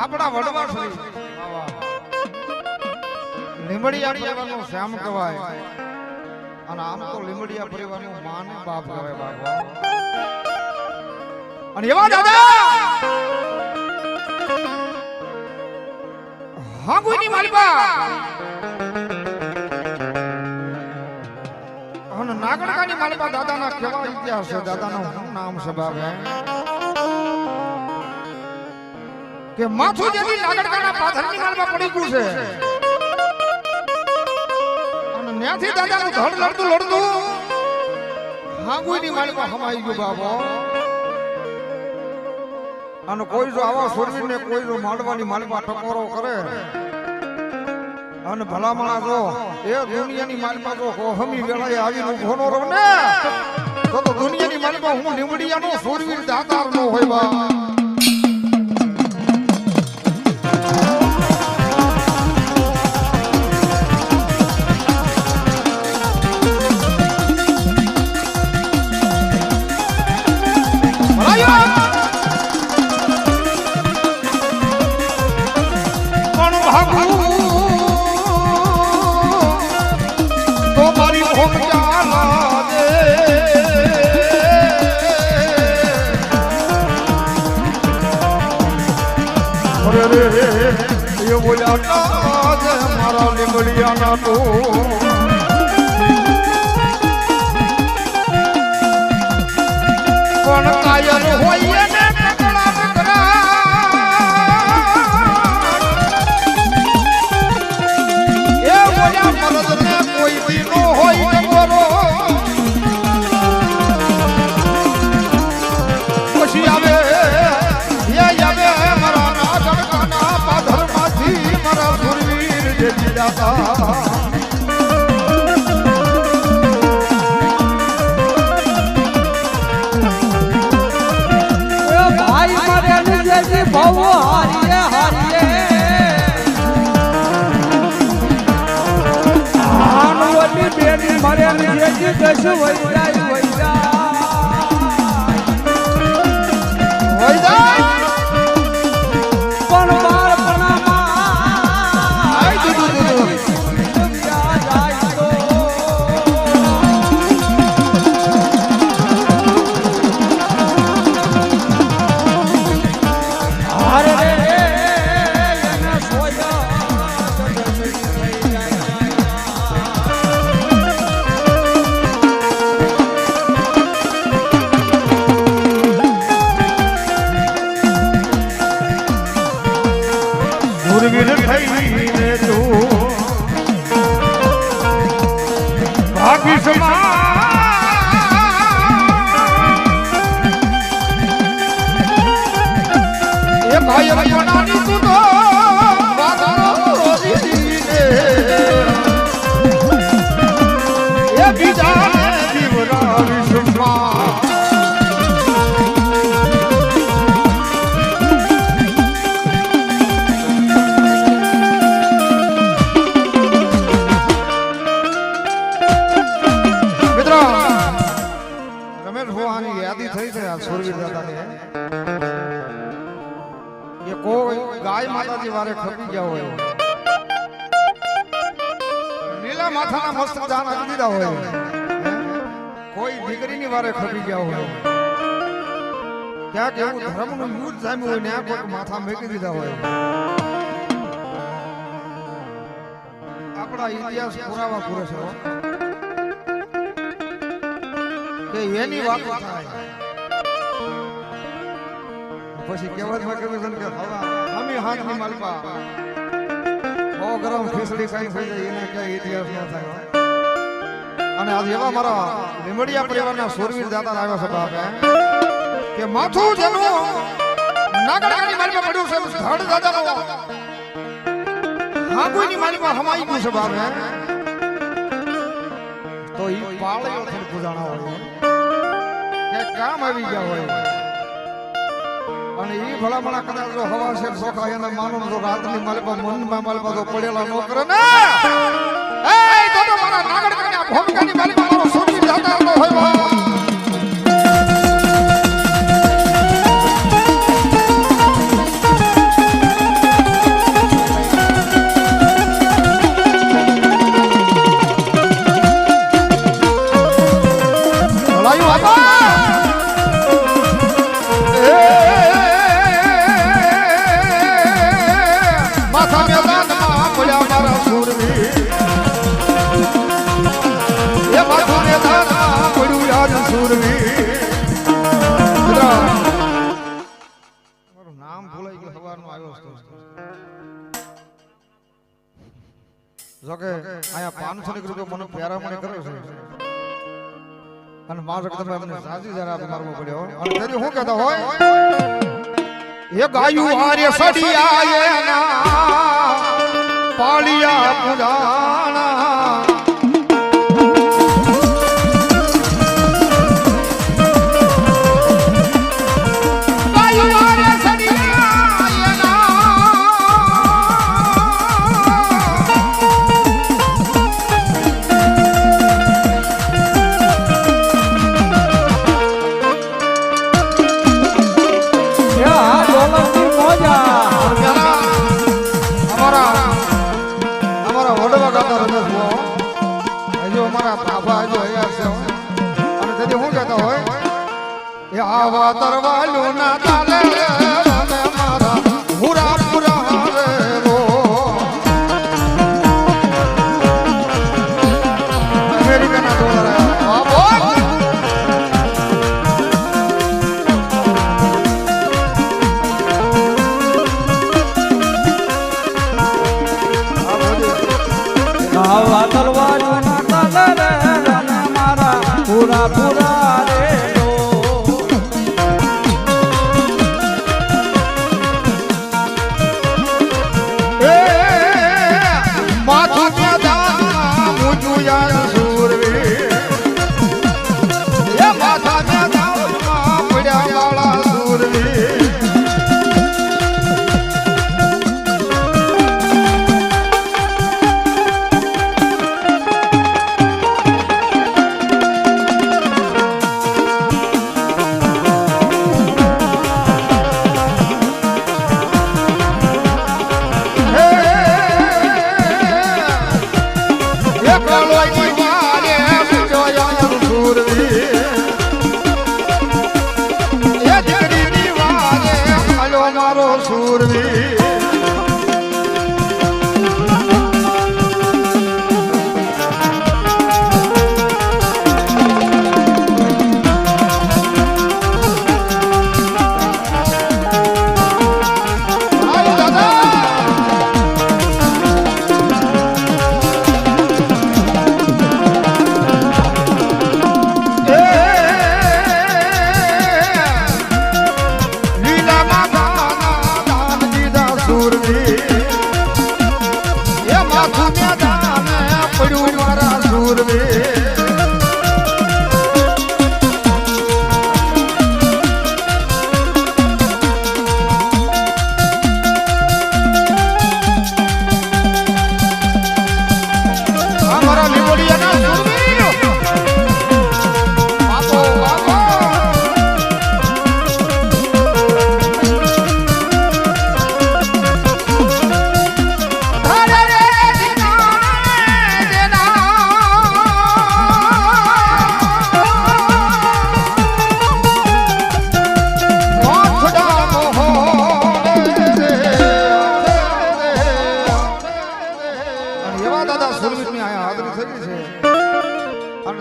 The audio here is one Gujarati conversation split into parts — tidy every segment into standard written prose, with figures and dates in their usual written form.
આપણા વડવા શ્રી લીંબડિયા પરિવારનો શ્યામ કહેવાય અને આમ તો લીંબડિયા પરિવારનો માને બાપ કહેવાય બાપા. અને એવા દાદા હા કોઈની માલિકા અને નાગડકાની માલિકા દાદાના કેવા ઇતિહાસ છે, દાદાનું શું નામ છે બાપા કે માથું જેથી નાગડકાના પાથરની માલમાં પડી ગયું છે અને ત્યાંથી દાદાનું ધડ લડતું લડતું હાંગુઈની માલમાં હમાઈ ગયું બાબો. અને કોઈ જો આવા સુરવીરને કોઈ જો માંડવાની માલમાં ટકોરો કરે અને ભલામણા જો એ દુનિયાની માલમાં જો હમી વેળાએ આવીને ઉભો ન રહો ને તો દુનિયાની માલમાં હું લીંબડિયાનો સુરવીર દાતાર નો હોય બા. મારા લીંબડિયાના તો પણ કાયર હોય ને ટકડા ટકડા એ બોલ્યા મરદને કોઈ બી નો હોય ટકોરો પછી આવે મારા નાગડકાના પાધરમાંથી મારા સુરવીર જે દીદાતા ભાઈ મારે જેજી ભવ હારીએ હારીએ આનવલી બેની મારે જેજી દસ વૈરાય વૈરાય પણ બાર પણામાં આઈ દીધું જાય તો અરે રે એને સોયા સુરવીર થઈને તું ભાગી સમા એ ભાઈ બનાની તું તો વાદળો દીને એ બીજાને જીવરાવી સમા સુરવીર દાદાને એ કોઈ ગાય માતાજી વારે ખપી ગયા હોય, લીલા માથાના મસ્ત દાન આપી દીધા હોય, કોઈ દીકરીની વારે ખપી ગયા હોય, ક્યાંક એવું ધર્મનું યુદ્ધ જામ્યું હોય ને આ કોઈ માથા મેકી દીધા હોય. આપણા ઇતિહાસ પુરાવા પૂરે છે કે એની વાત થાય પછી કહેવતમાં કહ્યું છે કે હમી હાથની માલપા 100 ગ્રામ ખીચડી કાઈ થઈ જાય એને કઈ ઇતિહાસ ન થાય. અને આજ એવા મારા લીંબડિયા પરિવારના સુરવીર દાતા આવ્યા છે બાપે કે માથું જેનું નાગડકાની માલપા પડ્યું છે ધડ દાદાનો હાંગુઈની માલપા હમાઈ ગયું છે બાપે તો ઈ પાળ્યો છે પૂજાણા હોય કે કામ આવી ગયા હોય. અને ઈ ભલામણા કદાચ જો હવા છે સોખા એને માનો તો રાતની માલપા મનમાં માલપા તો પડેલા ન કરે ને એ તો મારા નાગડકાના ભોમકાની માલપા મારો સુરવીર દાતા નો હોય. નામ ભૂલાઈ ગયું સવારનો આવ્યો હતો જોકે આયા 500 રૂપિયા મને પ્યારામણી કર્યો છે અને મારો તમે અમને સાજી જરા મારવો પડ્યો અને તેરી હું કહેતા હોય એ ગાયું આર્ય સડિયા એના પાળિયા પુરાણા આવા તરવાલું ના તાલે રમે મારા હુરા પુરા રે રો અમેરિકાના ડોલર આ બોલ આવા તરવાલું ના તાલે રમે મારા હુરા પુરા રે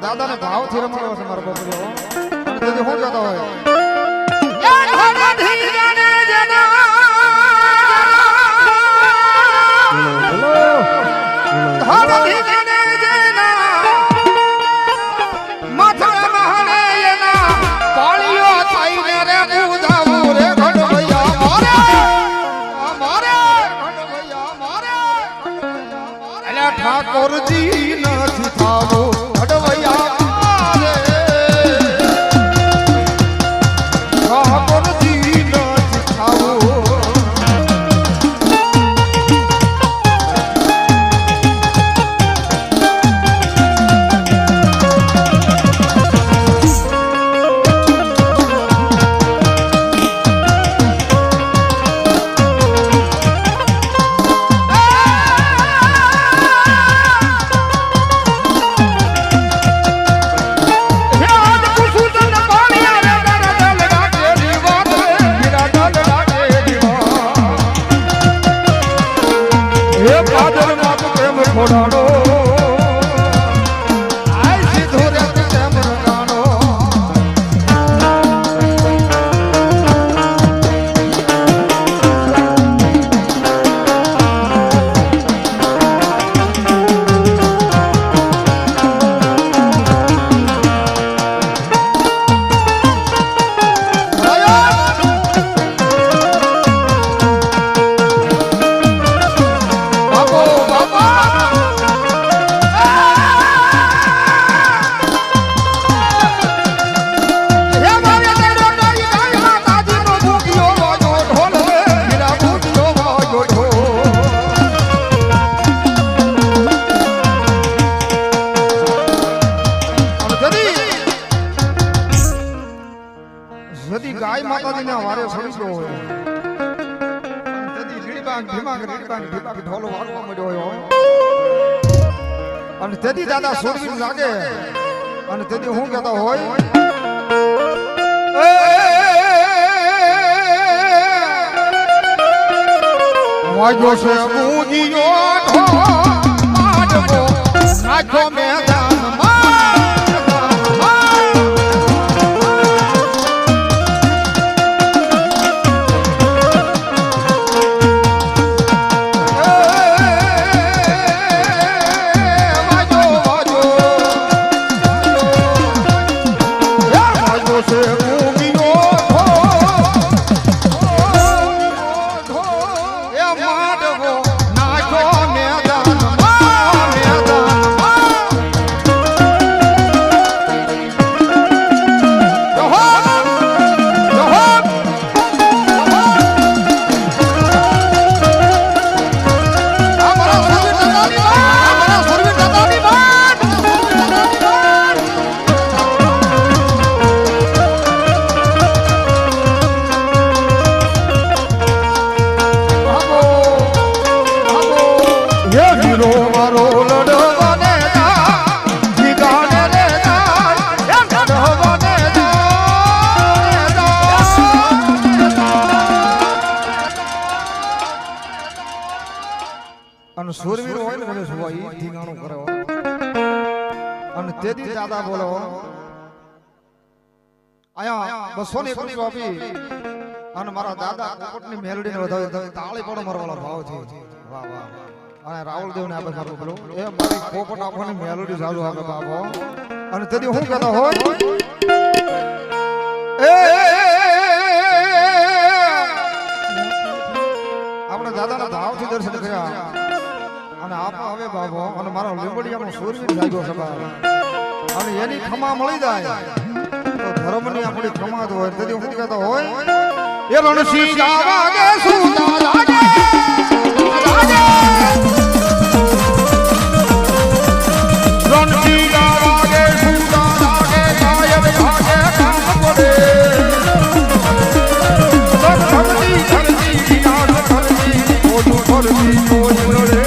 દાદાને ભાવથી રમાડવા છે મારો બાપુ અને તેથી હું કહેતો હોય ઠાકોરજી નથી થાવો અડવૈયા સડી ગયો હોય અને તેથી લીડીબાગ ભીમાગ ઢોલો વાગવા મળ્યો હોય અને તેથી દાદા સુરવીર જાગે અને તેથી હું કહેતા હોય વાગ્યો છે મૂંગીયો ઢોલ નાખ્યો મેદાનમાં અને સુરવીર હોય ને મને સુવા ઈ ઠીકાણું કરે અને તેથી દાદા બોલો આયા 200 ની આપી અને મારા દાદા પોપટની મેલડીને વધાવે તાળી પડો મારવાળો ભાવ છે વાહ વાહ અને રાવલદેવ ને આપે મારું બોલો એ મારી પોપટ આપણને મેલડી ચાલુ આપે બાપો અને તેથી હું કહેતો હોય એ આપણે દાદાના ભાવથી દર્શન કર્યા અને આપા હવે બાબો અને મારા લીંબડિયાનો સૂરવીર જાગ્યો સભા અને એની ખમા મળી જાય તો ધર્મની આપણી ખમા તો હોય તેથી હું કહેતો હોય એ રણસિંહ જાવાગે સુતા લાગે રણસિંહ જાવાગે સુતા લાગે કાયમ ભાગે કામ પડે ધરતી ધરતી વિનાશ કરતી ઓછું કરતી કોઈ લડે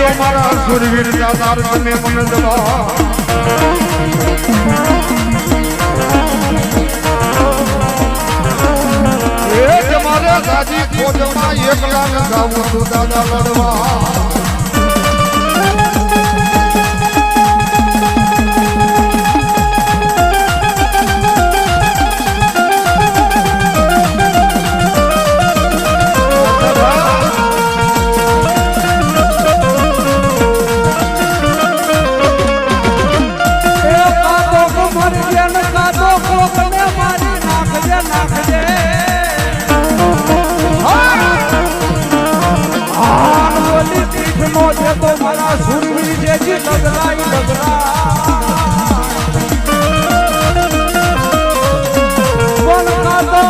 જો મારા સુરવીર દાદાર તમે મને દવા મારે ગાજી ખોજમાં એકલા ને ગાવું તું દાદા લડવા તો મારા સુરવીર જેજી લગરાઈ લગરા બોલ કાતો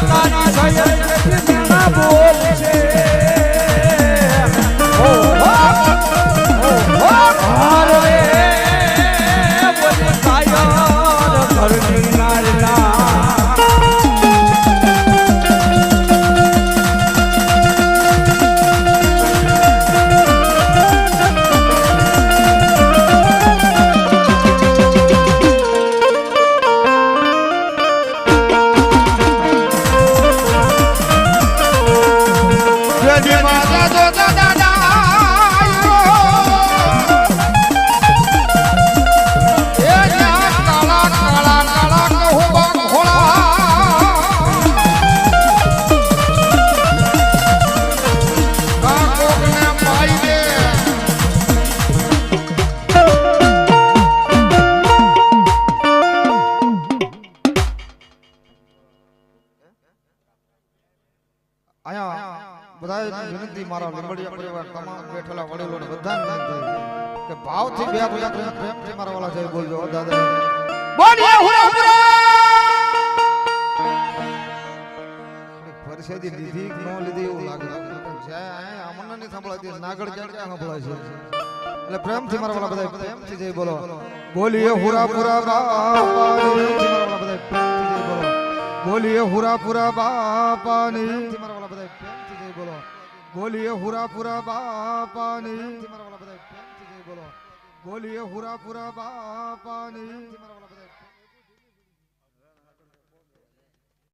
તારી સયર જેજી મેના બોલ છે ઓ હારે બોલ કાયર ઘરની નારના વિનંતી મારા લીંબડિયા પરિવાર તમામ બેઠેલા વડીલોને બધાને વિનંતી કે ભાવથી બે પ્રેમથી મારા વાલા જય બોલજો દાદા બોલીએ હુરા પરિષદી લીધી ન લીધી એવું લાગે છે આ મને નહીં સંભળાતી નાગડ ક્યાં સંભળાય છે એટલે પ્રેમથી મારા વાલા બધા પ્રેમથી જય બોલો બોલીએ હુરાપુરા બાપાની મારા વાલા બધા પ્રેમથી જય બોલો બોલીએ હુરાપુરા બાપાની મારા વાલા બધા પ્રેમથી જય બોલો બોલીએ હુરાપુરા બાપાની મારા વાલા બધા પ્રેમથી જય બોલો બોલીએ હુરાપુરા બાપાની મારા વાલા બધા